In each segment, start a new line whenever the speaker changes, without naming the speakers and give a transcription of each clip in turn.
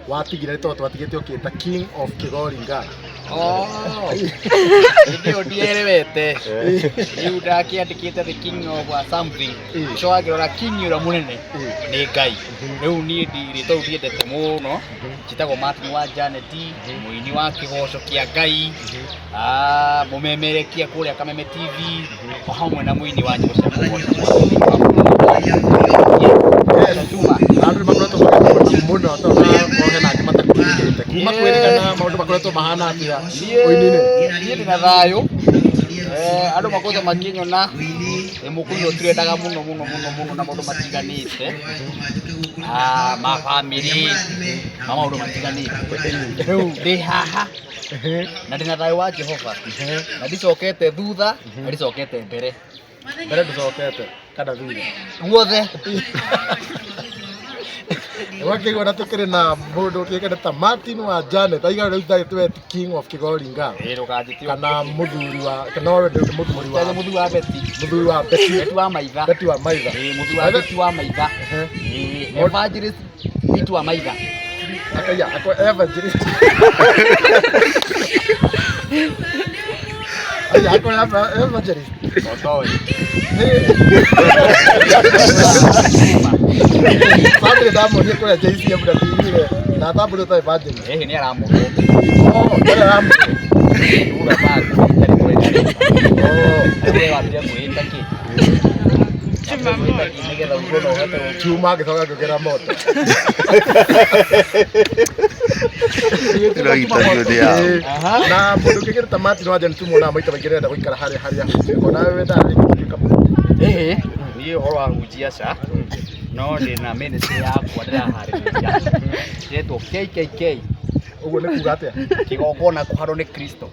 watigire to twatigite ukita King of Kigoringa.
Ndio ndierewete riu ndakiandikite the king of something so agirora king ura munene ni Ngai riu ni ndirito ndiendete muno njitagwo Martin wa Janet muini wa kigoco kia Ngai mumemerekia kuria Kameme TV o hamwe na muini wa nyimbo cia kugoca
andu makoretwo muno to na ngimatakurite kuma kwirigana maundu makoretwo mahana atia uinine
ni na thayo andu makoretwo makinyona mukunyo turendaga muno na maundu matiganite ma family maundu matiganite riu ndi haha na ndina thayo wa Jehova na ndicokete thutha na ndicokete mbere
ndicokete kana thutha
guothe
wakigwa na tukire na mundu kigenda ta Martin wa Janet aiga riu ndagitwe King of Kigoringa kana muthuri wa kana we muthuri
wa
muthuri wa
Beti wa maitha muthuri wa Beti wa maitha evangelist Beti wa maitha
akaya ako evangelist aya ako evangelist
otoi
Padre damo ni kwa JCM da tingire na tabule ta evangelist
ni aramu
ni aramu
ura bado ni wa pia kuita ki
chuma githoga ngera moto na mundu kigire ta Martin wa Janet tumona maita bagirenda guikara haria ona wewe ndari
ni horo wa hujia sa no ndi na ministry yakwa ndiraharĩria yetwo KKK
uguo nĩ kuga atia
kigongona kuharwo nĩ Kristo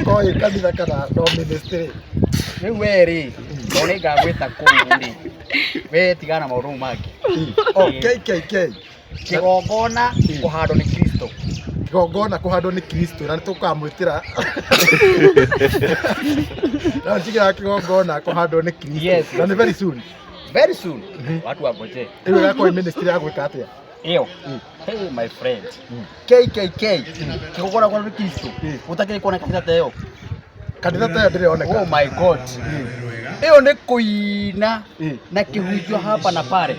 koi kanitha kana no ministry
riu weri no nĩ ngagwĩta kũu ri we tigana maũndũ mangĩ
KKK
kigongona kuharwo nĩ Kristo
kigongona kuhandwo ni Kristo na nitukamwitira na njigira kigongona kuhandwo ni Kristo na ni very soon watu wagoje iyo yako ministry yako ikatia
iyo hey my friend KKK kigongona kuhandwo ni Kristo utakiri kuona kanitha tayo ndĩroneka oh my god iyo ni kuina na kihunjio hapa na pale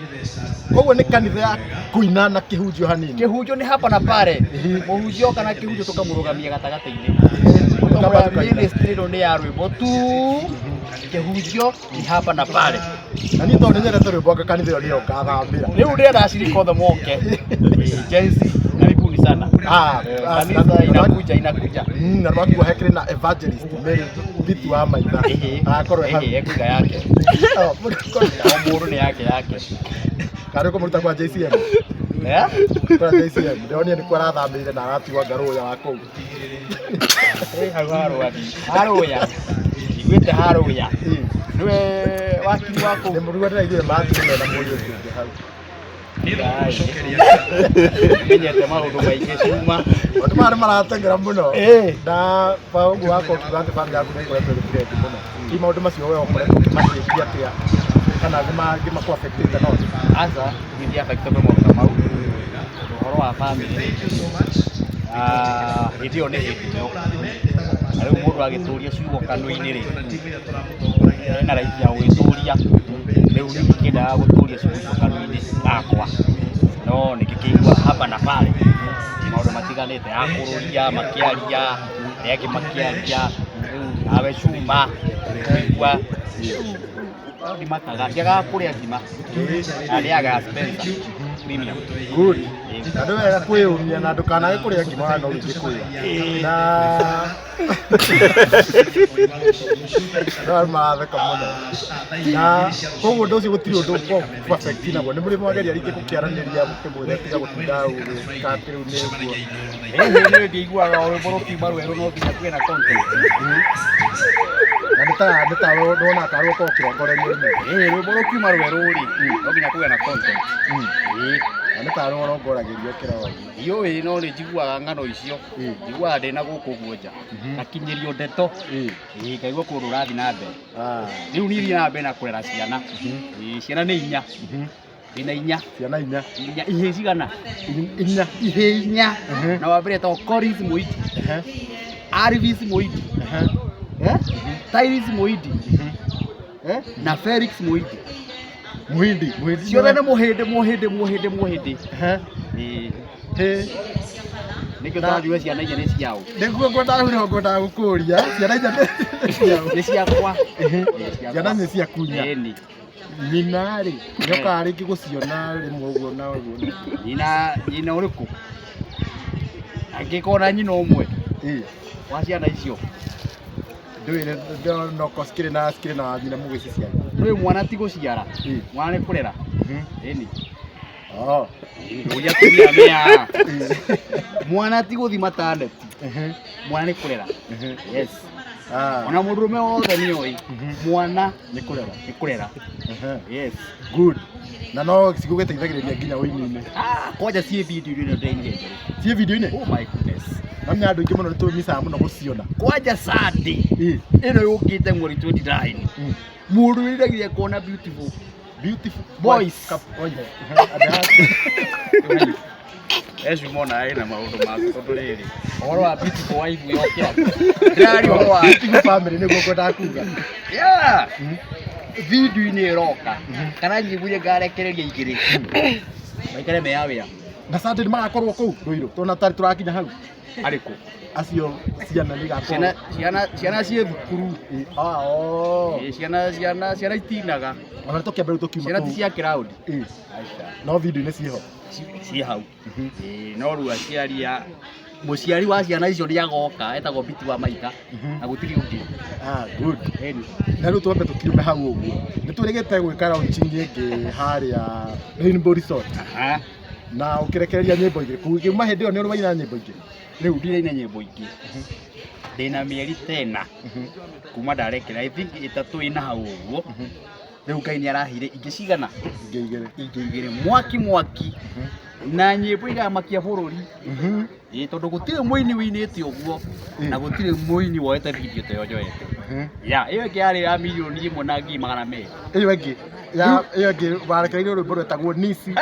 koguo ni kanitha ya kuina na kihunjio hanini
kihunjio ni hapa na pale muhunjio kana kihunjio tukamũrũgamia gatagatĩ-inĩ ministry ĩno nĩ ya rwĩmbo tu kihunjio ni hapa na pale
na ni to nĩnyendete rwĩmbo anga kanitha ĩyo nĩyo ngathambĩra
rĩu ndĩrenda acirika othe moke jensi karibuni sana kanitha inakuja
na makuwa hekire na evangelist Mary Beti wa maitha akorwo
ekuga yake mũndũ nĩ yake
kare ko mũruta kwa JCM kwa JCM ndio ni kwa rathamĩire na aratigwa ngaruya wa kũu
haruya igwĩte haruya niwe wakiri wako
nĩ mũruga ndĩraigire matigire na mũriũ ũngĩ hau
menyete maũndũ maingĩ cuma
maũndũ marĩa maratengera mũno na ũguo wako kĩgwate bamĩrĩ yaku nĩĩkoretwo ĩgĩtireti mũno ti maũndũ macio we ũkoretwo ũkĩmacenjia atĩa kana ngimaku affectĩte no
asa ngithi affectĩte maũndũ mau ũhoro wa family hĩndĩ ĩyo nĩ hĩndĩ ĩyo rĩu mũndũ agĩtũria ciugo kanua-inĩ rĩ na raithi ya gwĩtũria rĩu niĩ ngĩendaga gũtũria ciugo kanua-inĩ gakwa no nĩngĩkĩigua hapa na pale maũndũ matiganĩte akũrũria makĩaria rĩngĩ makĩaria rĩu nawe cuma kũigua ndimakaga ndiagaga kũrĩa ngima na ndĩagaga Spencer premium
good andũ wega kwĩyũmia na ndũkanage kũrĩa ngima no ũngĩkũĩa na no matheka mũno na koguo ũndũ ũcio gũtirĩ ũndũ perfect naguo nĩ mũrĩ mwageria rĩngĩ gũkĩaranĩria mũkĩmwĩra tiga gũtinda ũgĩkatĩrĩu nĩguo
nĩ ndĩiguaga rwĩmbo rũkiuma rwerũ no nginya kwĩna content
na nĩ ta wona karwo ko kĩrongorerio
rwĩmbo rũkiuma rwerũ-rĩ no nginya kwĩna na content
na nĩ ta rũrongoragĩrio kĩrogo
iũĩ no nĩ njiguaga ng'ano icio njiguaga ndĩ na gũkũ guoja ngakinyĩrio ndeto ngaigua kũndũ ũrathiĩ na mbere rĩu niĩ thiĩ na mbere na kũrera ciana ciana nĩ 4 ina inya
ciana inya
ihe cigana
inya
ihe inya na wa mbere to Collins Muiti Arvis Muiti Tyrese Muiti na Felix Muiti
Muhindi
ciothe nĩ mũhĩndĩ nĩkĩo tũrajuga ciana inya nĩ ciao
nĩguo ngwendaga gũkũria ciana inya
nĩ ciakwa
ciana nĩ ciakunya nyina rĩ nĩokaga rĩngĩ gũciona rĩmwe ũguo na ũguo
nyina ũrĩkũ angĩkorwo na nyina ũmwe wa ciana icio
ndwĩre noko cikĩrĩ na nyina mũgĩciciara
ndũĩ mwana ti gũciara mwana nĩ kũrera ũrĩa tũrĩa mwana ti gũthima talent mwana nĩ kũrera yes ona mũndũrũme wothe nĩoĩ mwana nĩ kũrera yes
good na no cigũgĩteithagĩrĩria nginya ũini-inĩ
kwanja ciĩ video-inĩ ĩno ndĩrainire njerũ
ciĩ video-inĩ
oh my goodness
na andũ aingĩ mũno nĩ tũmicaga mũno gũciona
kwanja Sunday ĩno yũkĩte mweri 29 mũndũ wĩrĩgĩrĩria kuona beautiful boys Yesu mona ina maundu ma tondu riri ohoro wa beautiful wife yokira ndari ohoro wa
beautiful family niguo ngwenda kuga
yeah video-inĩ ĩroka kana nyiguire ngarekereria igĩrĩ maikare me aware
na Sunday nĩ magakorwo kũu Rũirũ tondũ tarĩ tũrakinya hau
arĩkũ
acio ciana nĩ igakorwo
ciana ciĩ thukuru ciana itinaga
ona tũkĩambia rĩu tũkiuma
ciana ti cia kĩraũndi
no video-inĩ ciĩho
ciĩ hau no rĩu aciaria mũciari wa ciana icio nĩ agoka etagwo Biti wa Maitha na gũtirĩ ũngĩ
good na rĩu twambe tũkiume hau ũguo nĩ twĩrĩgĩte gwĩka launching ĩngĩ harĩa Rainbow Resort na ũkĩrekereria nyĩmbo igĩrĩ kuuma hĩndĩ ĩyo nĩ ũrĩ waina nyĩmbo ingĩ
rĩu ndiraina nyĩmbo ingĩ ndĩna mĩeri 10 kuma ndarekera I think ĩtatũ ĩna hau ũguo rĩu Ngai nĩ arahire ingĩ cigana
ingĩ
igĩrĩ mwaki na nyĩmbo igamakia bũrũri tondũ gũtirĩ mũini wĩinĩte ũguo na gũtirĩ mũini woete video ta ĩyo njoete ĩyo ĩngĩ yarĩ ya milioni 1 na ngiri magana merĩ
ĩyo ĩngĩ warekereirio rwĩmbo rwetagwo Nisi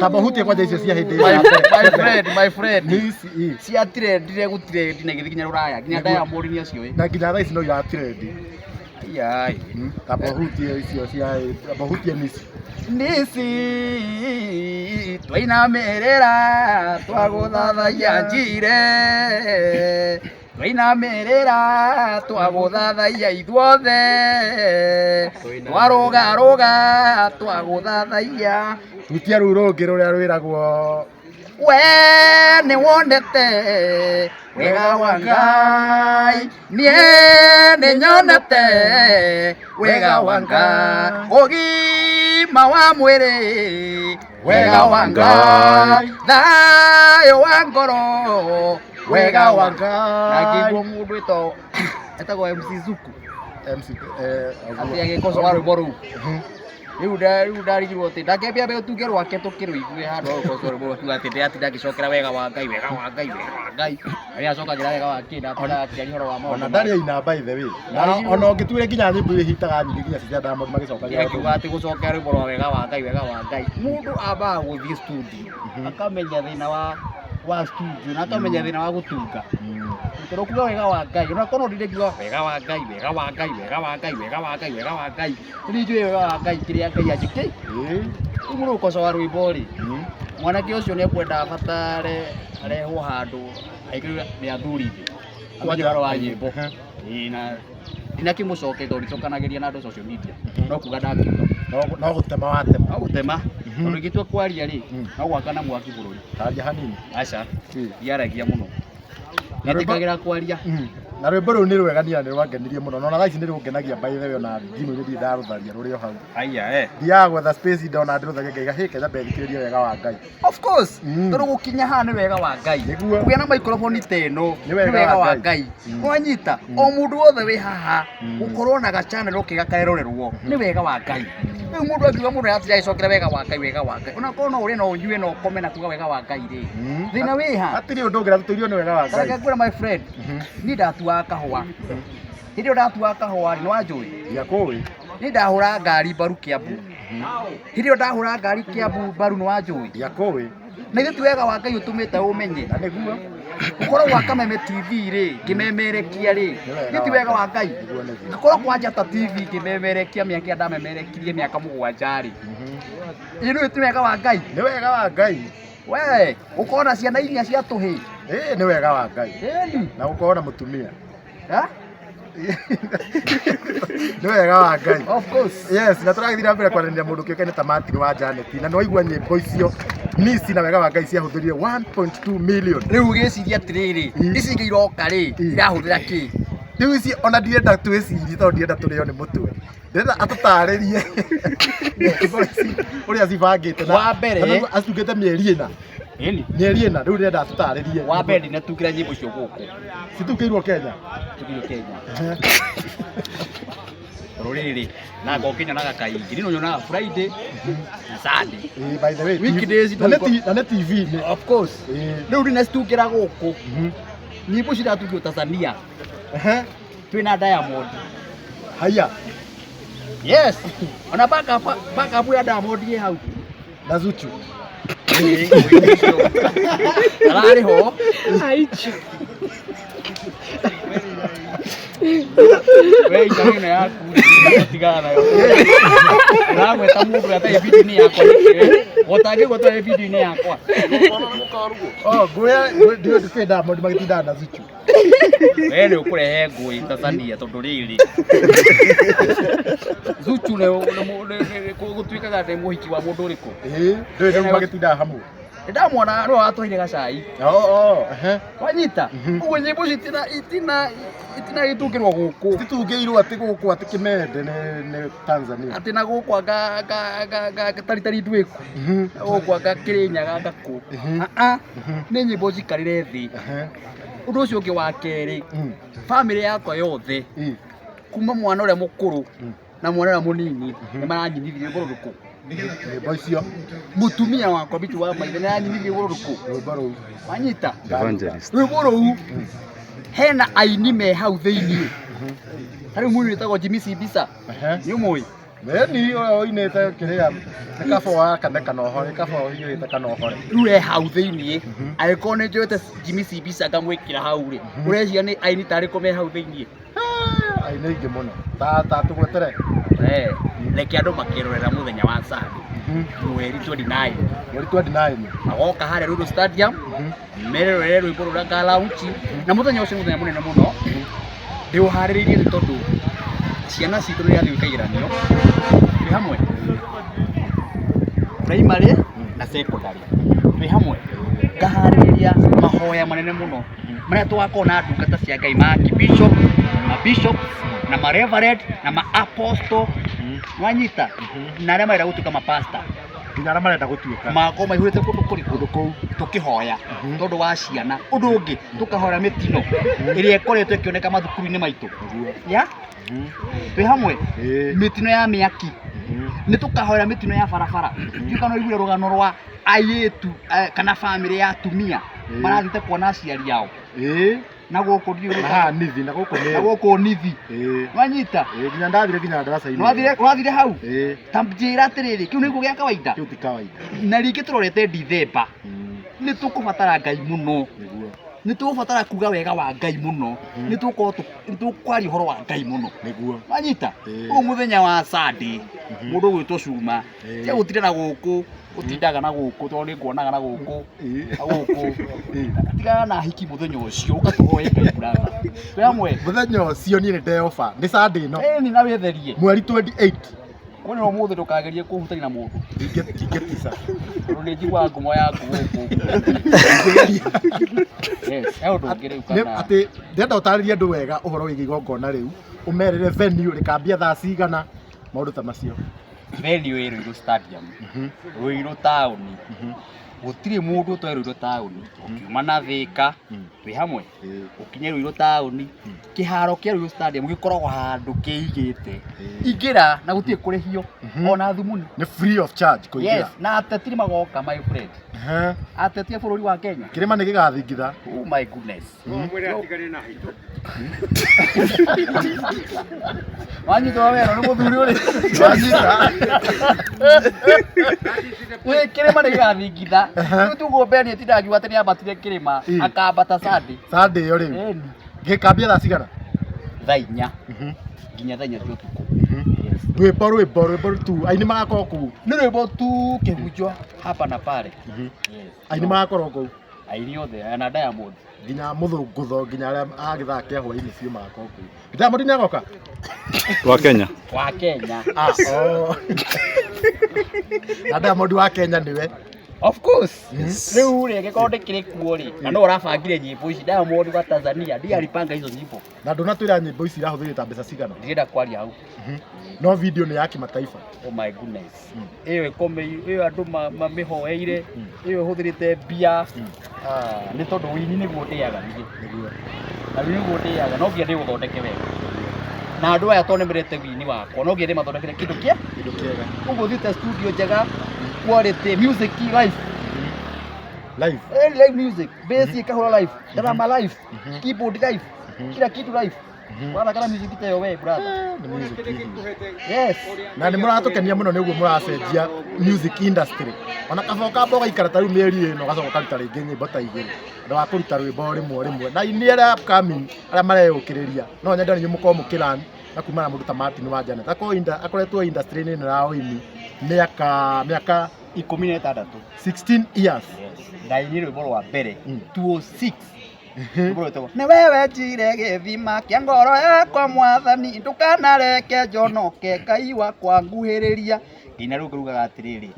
tamba hutie kwanja icio cia hĩndĩ
my friend Nisi cia trendire gũtirendĩ na igĩthiĩ nginya Rũraya nginya Diamond nĩ acio
na nginya thaa ici no iratrendi
yai
tamba hutie icio cia tamba hutie Nisi
twainamĩrĩra twagũthathaia njire twainamĩrĩra twagũthathaia ithuothe twarũgarũga twagũthathaia
tutia rũu rũngĩ rũrĩa rwĩragwo
we nĩ wonete wega wa Ngai niĩ nĩ nyonete wega wa Ngai ũgima wa mwĩrĩ wega wa Ngai thayũ wa ngoro wega wa Ngai na ngĩiguo mũndũ etagwo MC Zuku atĩ agĩkoca rwĩmbo rũu rĩu ndarigirwo atĩ ndakĩambia ũtuge rwake tũkĩrũigue handũ gũkoca rwĩmbo rũu atĩ ndĩratinda ngĩcokera wega wa Ngai arĩa acokagĩra wega wa kĩnda akĩaria ũhoro wa maũndũ
ona ndarĩ aina by the way ona ũngĩtuire nginya nyĩmbo iria ihitaga nyingĩ nginya cia Diamond magĩcokagia
akiuga atĩ gũcokera rwĩmbo rwa wega wa Ngai mũndũ ambaga gũthiĩ studio akamenya thĩna wa studio na akamenya thĩna wa gũtunga tondũ kuga wega wa Ngai ona kono ndire kiuga wega wa Ngai nĩ njũĩ wega wa Ngai kĩrĩa Ngai anjĩkĩ mũndũ ũkoca wa rwĩmbo rĩ mwanake ũcio nĩ ekwenda abatare arehwo handũ aigĩrĩrwo nĩ athurithi kwanja ũhoro wa nyĩmbo na ndinakĩmũcoke tondũ ndicokanagĩria na andũ social media no kuga ndakiuga
no gũtema
tondũ ingĩtua kwaria rĩ no gwakana mwaki bũrũri
taria hanini
aca ndiaragia mũno nĩndĩkagĩra kwaria
na rwĩmbo rũu nĩ rwega nĩ rwangenirie mũno na thaa ici nĩ rũngenagia by the way ona thimũ nĩ ndarũtharia rũrĩ o hau thiaga gwetha space ndona ndĩrũthagia ngaiga Kenya mbethikĩrĩria wega wa Ngai
of course tondũ gũkinya haha nĩ wega wa Ngai kũgĩa na microphone ta ĩno nĩ wega wa Ngai wanyita o mũndũ wothe wĩ haha gũkorwo na ga-channel ũkĩgakarerorerwo nĩ wega wa Ngai rĩu mũndũ akiuga mũndũ aratiga ĩcokera wega wa Ngai ona korwo no ũrĩ no ũnyue no ũkome na kuga wega wa Ngai rĩ thĩna wĩ ha
hatirĩ ũndũ ũngĩ ratũtũirio nĩ wega wa Ngai
reke ngwĩre my friend niĩ ndatuaga kahũa hĩndĩ ĩyo ndatuaga kahũa nĩ wanjũĩ
ndiakũĩ
niĩ ndahũra ngari mbaru Kĩambu Hirio ndahura ngari Kiambu mbaru no wanjui
ndiakũĩ
na ithu tiwega wa Ngai utumite umenye
na nĩguo
ukorwo gwa Kameme TV ri ngimemerekia ri ni tiwega wa Ngai ngorwo kwa Njata TV ngimemerekia miaka ndamemerekirie miaka 7 ri ino ti wega wa Ngai
nĩ wega wa Ngai
we ukona ciana iria cia tuhi
nĩ wega wa Ngai na gũkorwo na mũtumia
ha
nĩ wega wa Ngai
of course
yes na tũragĩthiĩ na mbere kwaranĩria mũndũ kĩũkaine ta Martin wa Janet na nĩ waigua nyĩmbo icio nisi na wega wa Ngai ciahũthĩrire 1.2 million
rĩu gĩciria atĩrĩrĩ ici ingĩ iroka rĩ irahũthĩra kĩ
rĩu ici ona ndirenda twĩcirie tondũ ndirenda tũrĩo nĩ mũtwe ndĩrenda atũtarĩrie ũrĩa cibangĩte na
wa mbere
acitungĩte mĩeri ĩna rĩu ndĩrenda atũtarĩrie
wa mbere ndinatungĩra nyĩmbo icio gũkũ
citungĩirwo Kenya
rũrĩrĩ na ngokinyonaga kaingĩ nĩ nyonaga Friday na Sunday
by the way
weekdays
na nĩ TV
of course rĩu ndinacitungĩra gũkũ nyĩmbo ciratungio Tanzania twĩna Diamond
haya
yes ona baka ya Diamond ye hau
na Zuchu
ararĩ ho
aichu
we itaino yaku tigana nayo ũramwĩta mũndũ atarĩ video-inĩ yakwa ũtangĩgweta video-inĩ yakwa
ngũya ndĩrĩ Diamond magĩtindaga na Zuchu
we nĩ ũkũrehe ngũĩ Tanzania tondũ rĩrĩ Zuchu gũtuĩkaga nĩ mũhiki wa mũndũ ũrĩkũ
ndĩrĩ magĩtindaga hamwe
ndamwona nĩ watũheire gacai wanyita ũguo nyĩmbo itina gĩtungĩrwo gũkũ
cititungĩirwo atĩ gũkũ atĩ Kĩmende nĩ Tanzania
atĩ na gũkũ taritari ndwĩku gũkũ Kĩrĩnyaga ngakũ nĩ nyĩmbo njikarĩre thĩ ũndũ ũcio ũngĩ wa kerĩ bamĩrĩ yakwa yothe kuma mwana ũrĩa mũkũrũ na mwana ũrĩa mũnini nĩ maranyinithirie ngũrũrũkũ
nyĩmbo icio
mũtumia wakwa Biti wa Maithe nĩ aranyinithirie ngũrũrũkũ
rwĩmbo rũu
wanyita rwĩmbo rũu hena aini me hau thĩinĩ tarĩu mũini wĩtagwo Jimmy Sibisa nĩ ũmũĩ
Nĩ oinĩte kĩrĩa nĩ kaba wa kane kana ũhore kaba oigĩte kana ũhore
rĩu e hau thĩinĩ angĩkorwo nĩ njoete Jimmy Sibisa ngamwĩkĩra hau rĩ ũreciria nĩ aini tarĩkũ me hau thĩinĩ
aini aingĩ mũno ta tũgwetere
reke andũ makĩrorera mũthenya wa Sunday mweri 29 agoka harĩa Ruiru Stadium merorere rwĩmbo rũrĩa ngalaunchi na mũthenya ũcio mũthenya mũnene mũno ndĩũharĩrĩirie nĩ tondũ ciana citũ rĩrĩa thiĩ ikageranio twĩ hamwe primary na secondary twĩ hamwe ngaharĩrĩria mahoya manene mũno marĩa tũgakorwo na ndungata cia Ngai ma bishop na ma reverend na ma apostle wanyita na arĩa marenda gũtuĩka ma pastor
nginya arĩa marenda gũtuĩka
makorwo maihũrĩte kũndũ kũu tũkĩhoya tondũ wa ciana ũndũ ũngĩ tũkahoya mĩtino ĩrĩa ĩkoretwo ĩkĩoneka mathukuru-inĩ maitũ ya twĩ hamwe mĩtino ya mĩaki nĩ tũkahoya mĩtino ya barabara tuĩka no igure rũgano rwa airĩtu kana bamĩrĩ ya atumia marathiĩte kuona aciari ao na gũkũ
nithi na
gũkũ nithi wanyita
nginya ndathire nginya ndaraca-inĩ
wathire hau ta njĩra atĩrĩrĩ kĩu nĩ gĩkuũ gĩa kawaida
kĩu ti kawaida
na rĩngĩ tũrorete Ndithemba nĩ tũkũbatara Ngai mũno nĩ tũgũbatara kuga wega wa Ngai mũno nĩ tũkwaria ũhoro wa Ngai mũno
nĩguo
wanyita ũguo mũthenya wa Sunday mũndũ gwĩtwo Cuma cia gũtinda na gũkũ ũtindaga na gũkũ tondũ nĩ nguonaga na gũkũ tigana na hiki mũthenya ũcio ũgatũhoe Ngai brother twĩ hamwe
mũthenya ũcio niĩ nĩ ndeoba nĩ Sunday ĩno
ĩni na wĩtherie
mweri 28
wone ũmũthĩ ndũkagerie kũhutania na mũndũ
ingĩtica
tondũ nĩ njiguaga ngumo yaku gũkũ
atĩ ndĩrenda ũtarĩrie andũ wega ũhoro wĩgiĩ igongona rĩu ũmerere venue rĩkambia thaa cigana maũndũ ta macio
venue ĩ Ruiru Stadium Ruiru town gutire mundu twerwo tauni ukiuma na Thika wi hamwe ukinye Ruiru tauni kiharo kia Ruiru stadium gikoragwo handu kiigite ingira na gutie kurihio ona thumuni
ni free of charge kuingira
yes na ateti magoka my friend ateti a bururi wa Kenya
kirima ni gigathingitha
oh my goodness
mwire atigane na hito
wanyitwo wero ni muthuri uri
wanyita
kirima ni gigathingitha tugo beni tidangi wateni abatire kirima akambata Sunday
yo riu gikambia thaa cigana
thaa 4 nginya thaa 4 cia utuku
rwimbo tu aini magakorwo kuu
ni rwimbo tu kihunjwa hapa na pale
aini magakorwo kuu
aini othe na Diamond
nginya muthungutho nginya aria agithakia hwaini cio magakorwo kuu Diamond ni agoka
wa Kenya
na Diamond wa Kenya niwe
of course riu ri gikonde kiri kuo ri na no urabangire nyimbo ici Diamond wa Tanzania ndi alipanga hizo nyimbo
na ndona twira nyimbo ici irahuthirita mbeca cigana
ndienda kwaria hau
no video ni ya kimataifa
oh my goodness iyo ikome iyo andu mamihoeire iyo huthirite bia ni tondu wini niguo ndiaga niguo na wini niguo ndiaga no ngia ndi guthondeke wega na andu aya tonemerete wini wakwa no ngia ndi mathondekere kindu kiega uguo thite studio njega quality music live music bass ikahura live drama live keyboard live kila kitu live wana kana music itayo we brother yes
na ni muratukenia muno niguo muracenjia music industry ona kaboka boga ikara ta riu mieri ino gacoka karuta ringi nyimbo ta igiri ndo wa kuruta rwimbo rimwe na ini ara upcoming ara mareyukiriria no nyenda ni muko mukirani na kuma na mundu ta Martin wa Janet akoretwo industry ni nao ini miaka
16
years
na ini rwimbo rwa mbere 206 ni wewe njire githima kia ngoro yakwa mwathani ndukanareke njonoke Ngai wakwa nguhiriria ina riu ngurugaga atiriri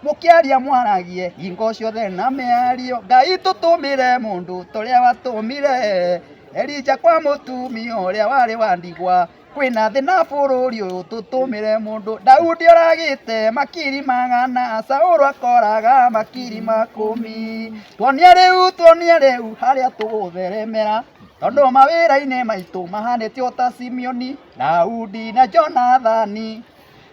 mukiaria mwaragie hingo ciothe na miario Ngai tutumire mundu turia watumire Elija kwa mutumia uria wari wandigwa kwina thina bururi uyu tutumire mundu Daudi oragite makiri magana Saulu akoraga makiri 10 tuonie riu haria tugutheremera tondu mawira-ini maitu mahanite ota Simeoni Daudi na Jonathani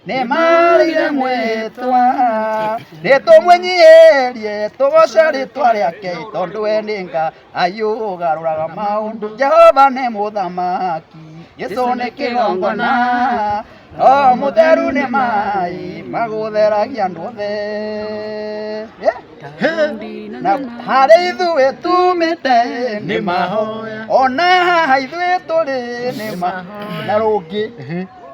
ni marire mwetwa nitumwenyiherie tugoce ritwa riake tondu we ni Ngai ugaruraga maundu Jehova ni muthamaki Yesu ni kigongona mutheru ni mai magutheragia andu othe na hari ithuĩ tumĩte nĩ mahoya ona haha ithuĩ tũrĩ nĩ mahoya na rũngĩ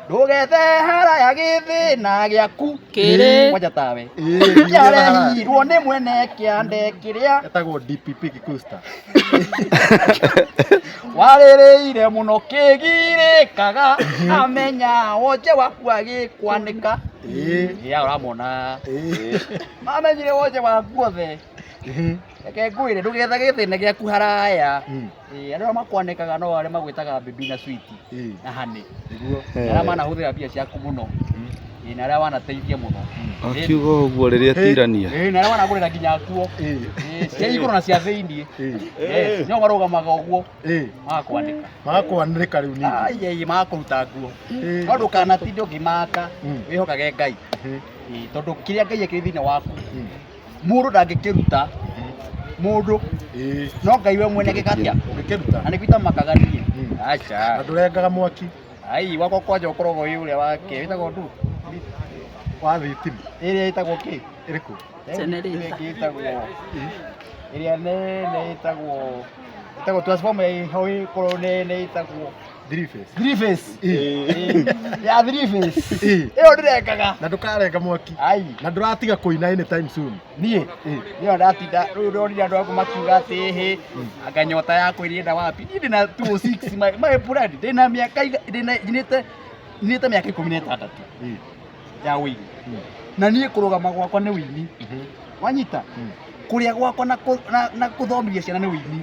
ndũgethe haraya gĩthĩna gĩaku kĩrĩ moja tawe kĩarehirwo nĩ mwene kĩande kĩrĩa
etagwo DPP Kikusta
warĩrĩire mũno kĩgirĩkaga amenya wonje waku agĩkwanĩka ya ũramona mamenyire wonje waku othe reke ngwĩre ndũgetha gĩthĩna gĩaku haraya andũ makwanĩkaga no arĩa magwĩtaga baby na sweet na honey arĩa manahũthĩra mbia ciaku mũno na arĩa wanateithia mũno
akiuga ũguo rĩrĩa etirania
na arĩa wanagũrĩra nginya nguo cia igũrũ na cia thĩinĩ nĩo marũgamaga ũguo
magakwanĩka rĩu
ningĩ magakũruta nguo no ndũkanatinde ũkĩmaka wĩhokage Ngai tondũ kĩrĩa Ngai ekĩrĩ thĩinĩ waku mũndũ ndangĩkĩruta mũndũ no Ngai we mwene gĩkatia
ũngĩkĩruta
na nĩkuita makaganie acha
na ndũrengaga mwaki
ai wako kwanja ũkoragwo wĩ ũrĩa wake wĩtagwo ndu
wa thitima
ĩrĩa ĩtagwo kĩ
ĩrĩkũ
ĩrĩa nene ĩtagwo transformer ĩho ĩkorwo nene ĩtagwo
three face
ya three face ĩyo ndĩrengaga
na ndũkarenga mwaki
ai
na ndũratiga kũina anytime soon
niĩ ndatinda rĩu ndonire andũ aku makiuga atĩ hĩ anganyota yakwa ĩrĩenda wapi niĩ ndĩna 206 my friend ndĩna mĩaka nyinĩte mĩaka 16 ya wĩini na niĩ kũrũgama gwakwa nĩ wĩini wanyita kũrĩa gwakwa na kũthomithia ciana nĩ wĩini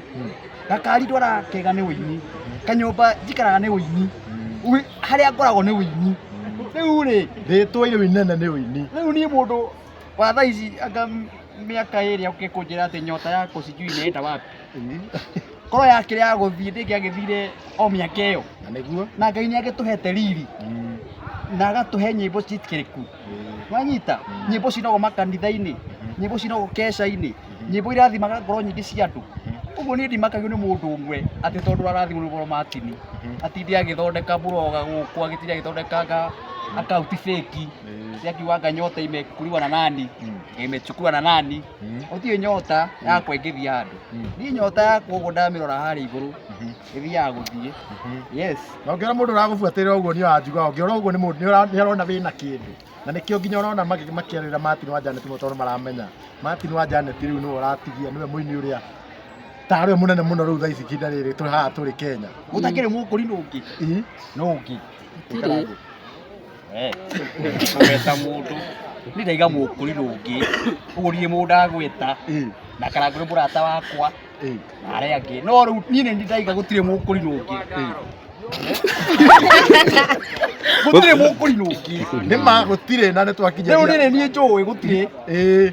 gakari ndwara kega nĩ wĩini kanyũmba njikaraga nĩ wĩini harĩa ngoragwo nĩ wĩini rĩu rĩ
rĩtwa-inĩ inene nĩ wĩini
rĩu niĩ mũndũ wa thaa ici anga miaka ĩrĩa ũkĩkũnjĩra atĩ nyota yako sijui inaenda wapi. Koro yake ya gũthiĩ ndĩngĩagĩthire o mĩaka ĩyo.
Na nĩguo
Na Ngai nĩagĩtũhete riri na agatũhe nyĩmbo citikĩrĩku. Wanyita nyĩmbo cinagwo makanitha-inĩ, nyĩmbo cinagwo keca-inĩ, nyĩmbo irathimaga ngoro nyingĩ cia andũ. Ũguo niĩ ndimakagio nĩ mũndũ ũmwe atĩ tondũ arathimwo nĩ Martin atinde agĩthondeka buroga gũkũ agĩtinde agĩthondekanga akaunti fake yakiwanga nyota imekuliwa na nani imechukuliwa na nani utie nyota yakwa ingithia handu ni nyota yakwa ugo ndamirora hari iguru ithia guthie yes
na ngiora mundu uragubuatira uguo ni wanjuga ngiora uguo ni mundu ni arona wina kindu na nikio nginya urona makiarira Martin wa Janet mutono maramenya Martin wa Janet riu no uratigia niwe muini uria tarwe munene muno riu thaici kinda riri turi haha turi Kenya
gutakire mukuri nungi nungi
tire
Gweta mundu ni ndaiga mukuri rungi ugurie mundu agweta na karangure murata wakwa na aria angi no riu ni ni ndaiga gutire mukuri rungi gutire mukuri rungi
ni ma gutire na ni twakinya
riu ni ni njui gutire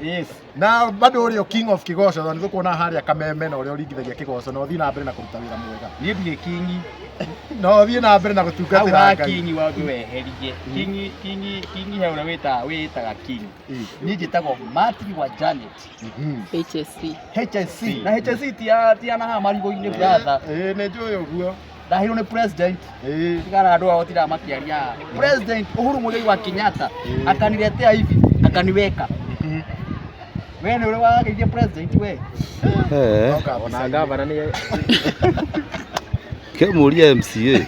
yes
na bado urio king of Kigoco thoni tukuona haria kameme na urio ringithagia Kigoco no thii na mbere na kuruta wira mwega
ni ndie kingi
no thii na mbere na gutungatira
Ngai kingi wa weherie kingi he uria witaga king ni njitagwo Martin wa Janet HSC na HSC tia na ha marigo-ini brother
ni njui uguo
ndahirwo ni president tigana andu ao tira makiaria president Uhuru Muigai wa Kenyatta akaniletea hivi akaniweka wewe ndio wageithia president we
ona gavana ni
Kemuria MCA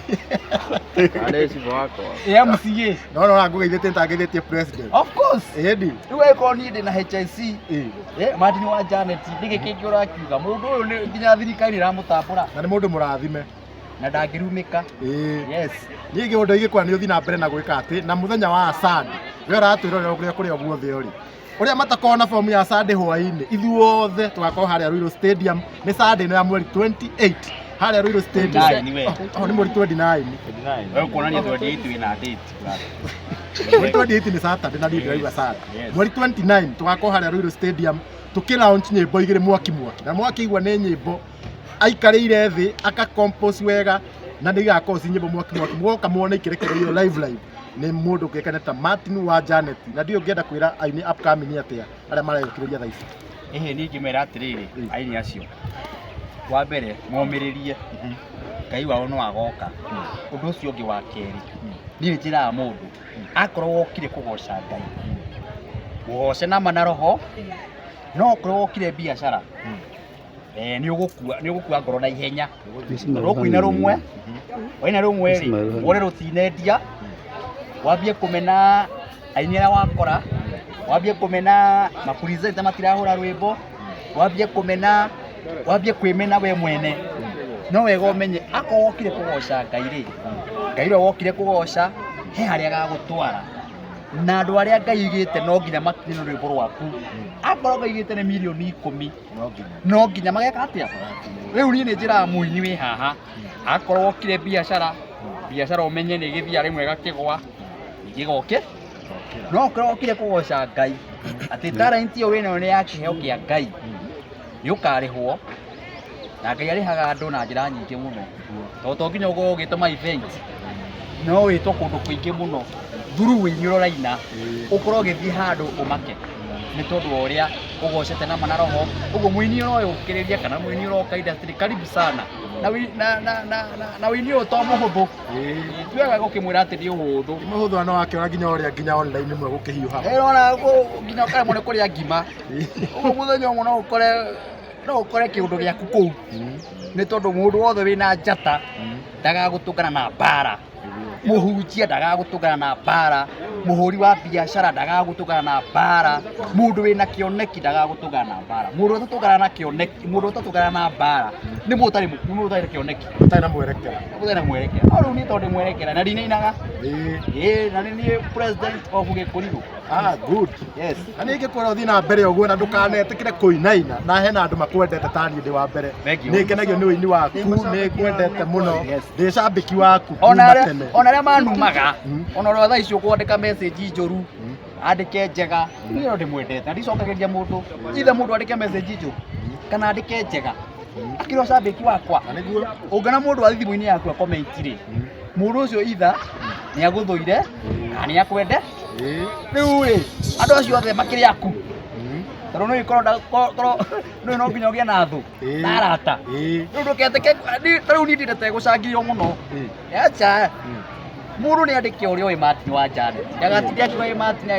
alesi wako MCA
no ngageithite ntageithite president
of course
edi
riwe ko ni ndi na HIC Martin wa Janet ndigikiki urakiuga mundu uyu ni nginya thirikari ramutambura
na ni mundu murathime
na ndangirumika yes
ni giundu igikwa ni uthi na mbere na gwika ati na muthenya wa Sunday we uratwirorera kuria kuria guothe uri uria matakona form ya Sunday hwaini ithuothe tugakorwo haria Ruiru Stadium ni Sunday no ya mweri 28 haria Ruiru Stadium ni mweri 29
wewe kuonania 28 ina date
mweri 28 ni Saturday na ndio ndaiga Sunday mweri 29 tugakorwo haria Ruiru Stadium tukilaunch nyimbo igire mwaki na mwaki igwa ni nyimbo aikarire thi aka compose wega na ndigakorwo nyimbo mwaki mwoka muone ikirekererio live ni mundu ngekaneta Martin wa Janet na ndio ngienda kwira aini upcoming atia aria marekireria thaici
ni ngimera atiriri aini acio wa mbere momiririe Ngai wao no agoka undu ucio ungi wa keri ni njira mundu akorwo wokire kugoca Ngai woce na manaroho no korwo wokire biashara ni ugukua ngoro na ihenya rukwina rumwe waina rumwe ri wore rutinendia wambie kumena ainira wakora wambie kumena mapresenter matirahura rwimbo wambie kumena wambie kwimena we mwene no wega umenye akowokire kugoca Ngai ri Ngai ro wokire kugoca he haria gagutwara na andu aria Ngai igite no nginya makinye rwimbo rwaku akorwo Ngai igite ni milioni 10 no nginya mageka atia riu ni njira muini wi haha akorwo wokire biashara umenye ni githia rimwe gakigwa igigoke no korwo wokire kugoca Ngai ati talent iyo wina ni yakiheo kia Ngai ni ukarihwo na Ngai arihaga andu na njira nyingi muno to nginya ugo ugituma event no witwo kundu kuingi muno thuru winyuro raina ukorwo githii handu umake ni tondu uria ugocete na manaroho ugo muini no ukiriria kana muini uroka industry karibu sana na wini o to muhuthu tuaga gukimwira ati ndi uhuthu
muhuthu no akiona nginya online mwe gukihiuha
rona nginya kare mone kuria ngima ugo muthenya umwe no ukore kiundu giaku kuu ni tondu mundu wothe wina njata ndagagutungana na mbara muhunjia ndagagutungana na mbara muhuri wa biashara ndagagutungana na mbara mundu wina kioneki ndagagutungana na mbara mundu utatungana na kioneki mundu utatungana na mbara ni mutari kioneki
utari na mwerekera
riu ni tondu mwerekera na ndinainaga na ni president of Gikuriru
good yes ani ngikora uthi na mbere uguo na ndukanetikire kuinaina na hena andu makwendete tani ndi wa mbere ni ngenagio ni uini waku ni kwendete muno ndi cambiki waku
ona ria manumaga ona ria thaa icio kwandika message njoru andike njega ni ndo ndimwendete ndicokageria mundu ithe mundu andike message nju kana andike njega akiro cabiki wakwa
Niguo.
ungana mundu wa thimu-ini yaku comment ri mundu ucio itha ni aguthuire kana ni akwende riu ri andu acio othe makiri aku tondå nä korwo no nginya å gä na thå na arata rä u ndå keteke rä u nindä ndete gå cangirwo må no aca må ndå nä andä ke å rä a å ä matini wa njane ndagatinde akiuga ä matini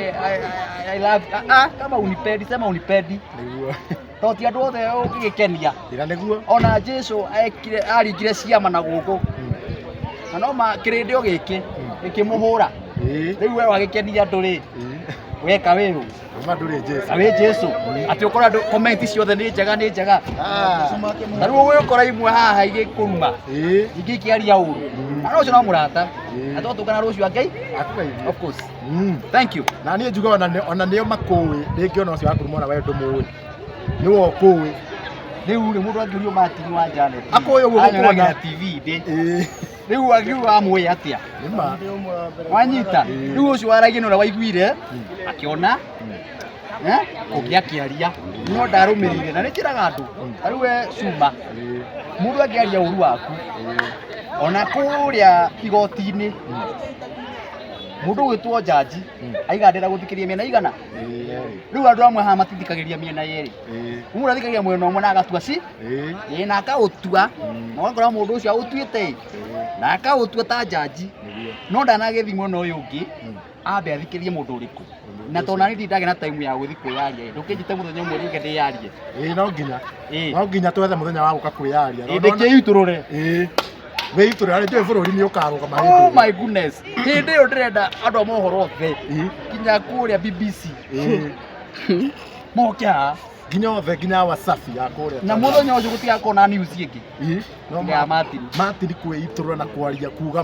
kama unipendi sema unipendi to ti andå othe å ngä gä kenia ona jesu aringire ciama na gå kå na no kä rä ndä o gä kä gä kä må hå ra rä u we wagä kenia andå rä weka wä rå awe jesu ati ukora comment ciothe ni njega na riu we ukora imwe haha igä kå ruma ingä kä aria å ru na å cio no må rata na tå kana rå cio angei of course thank you
na niä njuga ona nä o makå rä ngä ona å cio wakå rumona we ndå må nä wo kå
rä u rä må ndå angä rio matini wa Janet
akå å guo gå kuona
tv ndä rä u angiuga amwä atä wanyita rä u å cio waragia nä å rä a waiguire akiona å gä akä aria no ndarå mä rä ire na nä njä raga andå tarä we cuma må ndå angä aria å ru waku ona kå rä a igoti-inä må ndå å gä two njanji aigandä ra gå thikä ria mĩena igana rä u andå amwe haha matithikagä ria mĩena yerä må ndå athikagä ria mwena å mwe na agatua ci na akaå tua na ũgakora må ndå å cio aå tuä te na akaå tua ta njanji no ndanagä thi mwena å yå å ngä ambe athikä rie må ndå å rä kå na tondå nani ndagä na time ya gå thi kwä yaria ndå kä njite må thenya å mwe rä u ke ndä yarie
no nginya twethe må thenya wa gå ka kwä yaria
ndä kä itå rå re
wä itå rä arä bå rå ri nä å karå gama
oh my goodness hä ndä ä yo ndä renda andå a mohoro othe nginya kå rä a BBC moke haha
nginya othe nginya wasafi ya kå rä
na må thenya å cio gå tigakorwo na news ĩngĩ ya matini
kwä itå rå na kwaria kuga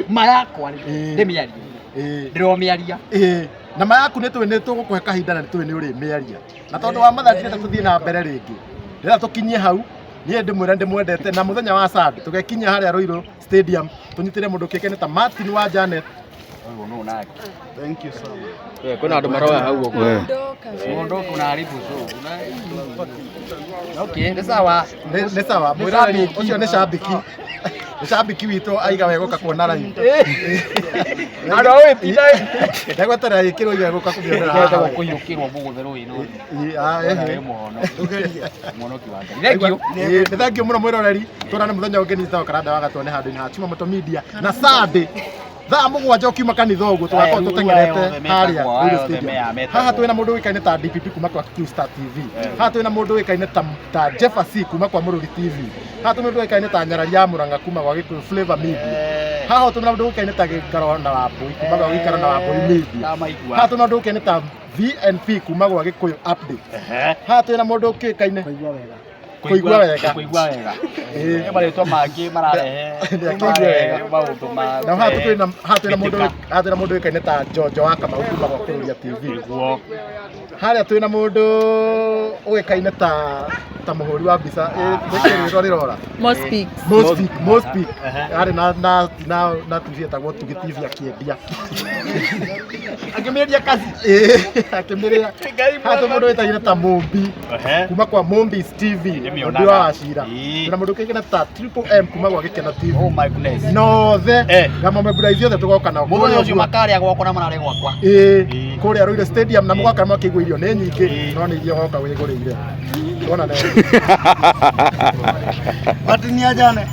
ma yakwa ndä mä aria ndä romä aria
na ma yaku nä tå gå kåhe kahinda na nä tå nä å rä mä aria na tondå wa mathathi nä tå thiä na mbere rä ngä rä rä tå kinyie hau niä ndä mwä ra ndä mwendete na må thenya wa Sunday tå gekinyia harä a Royal Stadium tå nyitä re må ndå kä kä nä ta Martin wa Janet. Thank you so much.
Kwĩna andũ maroya hau ũguo. Mũndũ kuna haribu so. Okay, nĩ sawa.
Nĩ sawa. Mwĩrani ũcio nĩ shabiki. Nĩ shabiki witũ aiga wega gũka kuona live.
Andũ a wĩtinda.
Ndagwetera ĩkĩrwo iga gũka kuona.
Ndagwetera kũiyũkĩrwo mũgũtherũ ino. Mũhonoki wa Ngai. Thank you.
Thank you mũno mwĩroreri. Tũrane mũthenya ũngĩ nĩtao karanda wa gatone handũ-inĩ ha Chumamoto Media na Sunday thaa mũgwanja ũkiuma kanitha ũguo tũgakorwo tũtengerete harĩa Royal Stadium. Haha twĩna mũndũ ũĩkaine ta DPP kuma kwa Q-Star TV. Haha twĩna mũndũ ũĩkaine ta Jefferson kuma kwa Mũrũri TV. Haha twĩna mũndũ ũĩkaine ta Nyarari ya Mũrang'a kuma kwa Gĩkũyũ Flavor Media. Haha twĩna mũndũ ũĩkaine ta Gĩikaro na Wambũi kuma kwa Gĩikaro na Wambũi Media. Haha twĩna mũndũ ũĩkaine ta VNP kuma kwa Gĩkũyũ Update. Haha twĩna mũndũ ũĩkaine kuigua wega eh marĩtwa mangĩ mararehe maũndũ ma na haha twĩna mũndũ ũĩkaine ta Jojo wa Kamau kuma kwa Kururia TV. Harĩa twĩna mũndũ ũĩkaine ta mũhũri wa mbica rĩrora Mospik arĩ na tuge tagwo Tuge TV akĩendia akĩmĩendia kazi akĩmĩrĩa. Haha twĩna mũndũ ũĩkaine ta Mombi kuma kwa Mombis TV ndio wa Cira. Kuna mũndũ ũĩkaine ta Triple M kuma kwa Gĩkeno TV. Oh my goodness. Nothe gama mebura icio othe tugoka nao mũthenya ũcio makarĩa gwakwa na mararĩa gwakwa kũrĩa Royal Stadium na mũgoka makĩigua irio nĩ nyingĩ no nĩ iria woka wĩgũrĩire. Ona Martin ya Janet.